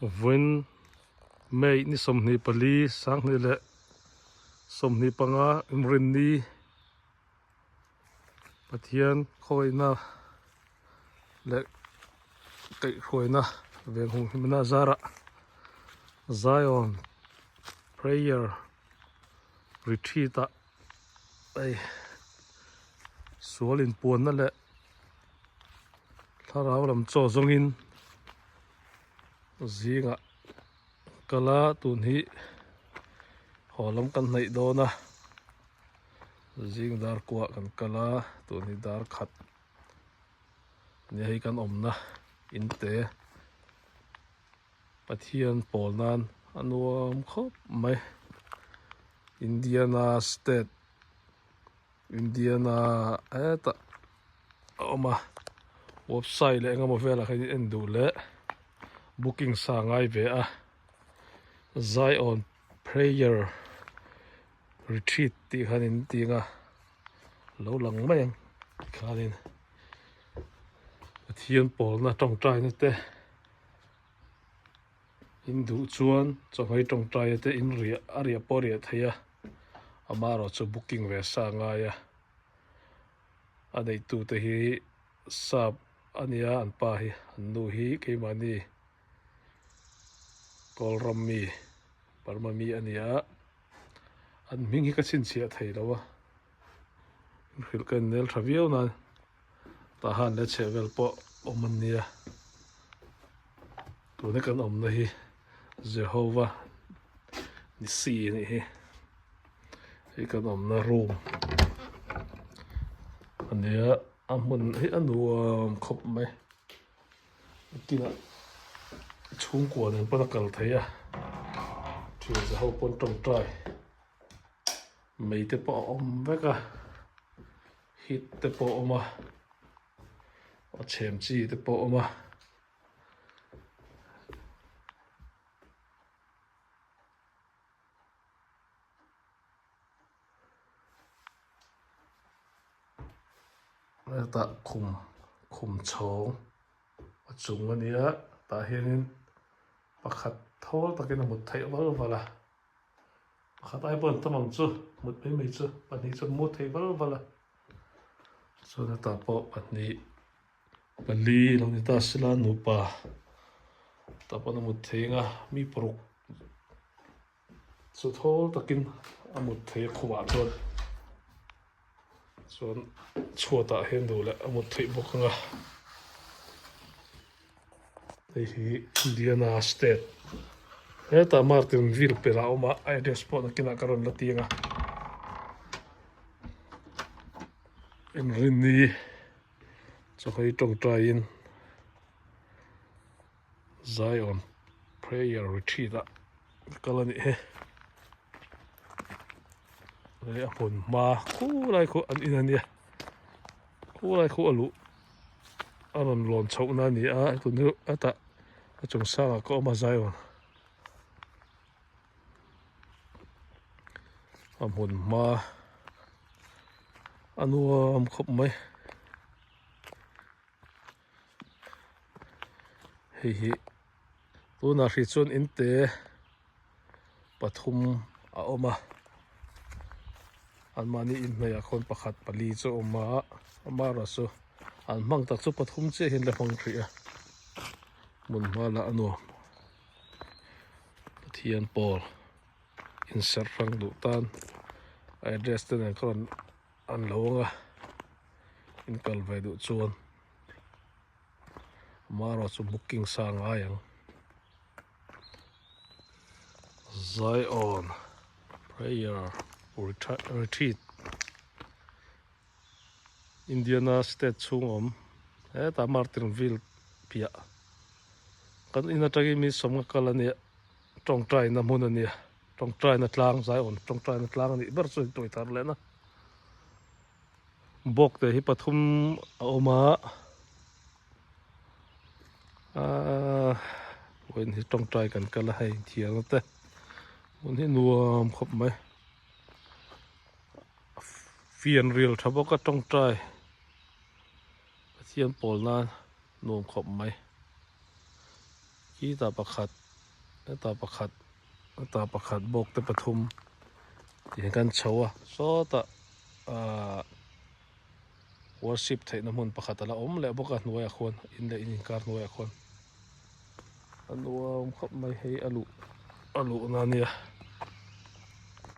Vun mei ni somni pali sang ni le somni panga imrin ni pathian khoi na le kai khoi na ve hung himna zara Zion prayer retreat ai sualin puan na le tharau lam cho zongin zinga kala tun hi holam kan nei do na zing dar kwa kan kala tun hi dar khat ni hei kan om na inte pathian pol nan anuam khop mai Indiana state Indiana eta oma website le ngam vela kha endu le booking sa ngai ve a Zion prayer retreat ti khanin tinga lo lang mai khanin pathian pol na Tawngtaina te Hindu chuan chongai Tawngtaina te in ria aria poria theia amaro chu booking ve sa nga ya anei tu te hi sap ania an pa hi nu hi keimani kolrammi parmami ania an ming hi ka chin chia thei lawa khil kan nel thaviau na ta han le chevel po omania tu ne kan om na hi Jehovah ni si ni hi kan om na room ania amun hi anuam khop mai kina chung kwa nen pa kal theia thil za ho pon Tawngtai mei te po om veka hit te po oma a chem chi te po oma ta khum chhong a chung ania ta hianin pakhat thol takin a mut thei wal wala pakhat ai pon tamang chu mut mei chu pani chu mut thei wal wala so na ta po pani pali lo ni ta sila nu pa ta po na mut thei nga mi pruk chu thol takin a mut thei khuwa chon chuan chhuata hen do le a mut thei bawk anga hei hi Indiana state eta Martin vil pela oma address po na kina karon la tinga in rinni chokai Tawngtai in Zion prayer retreat kalani he le apon ma khu lai khu an inania khu lai khu alu aron lon chau na ni a tu nu ata achung sa ko ma Zion amun ma anuam khop mai hi tu na ri chun inte pathum a oma an mani in mai a khon pakhat pali chu oma amara chu an mang tak chu pathum che hin le hmang thria mun mala anu pathian pol in ser rang du tan address ten an kron an longa in kal vai du chuan maro chu booking sa nga yang Zion prayer retreat Indiana state chungom eta Martinville pia kan ina tagi mi somga kalania Tawngtaina mun ania Tawngtaina tlang Zion Tawngtaina tlang ni ber chu toi thar lena bok te hi pathum a oma wen hi Tawngtai kan kala hei thiang te mun hi nuam khop mai fian real thaboka Tawngtai pathian pol na nuam khop mai ki ta pakhat ตาประคัดบกแต่ปทุมที่เห็นกันโชว์โซตะworship ไทยน้ำมันประคัดละเลยบกันหน่วยคนอินเลยอินการหน่วยคนอันว่าขับไม่ให้อลุนั่นเนี่ย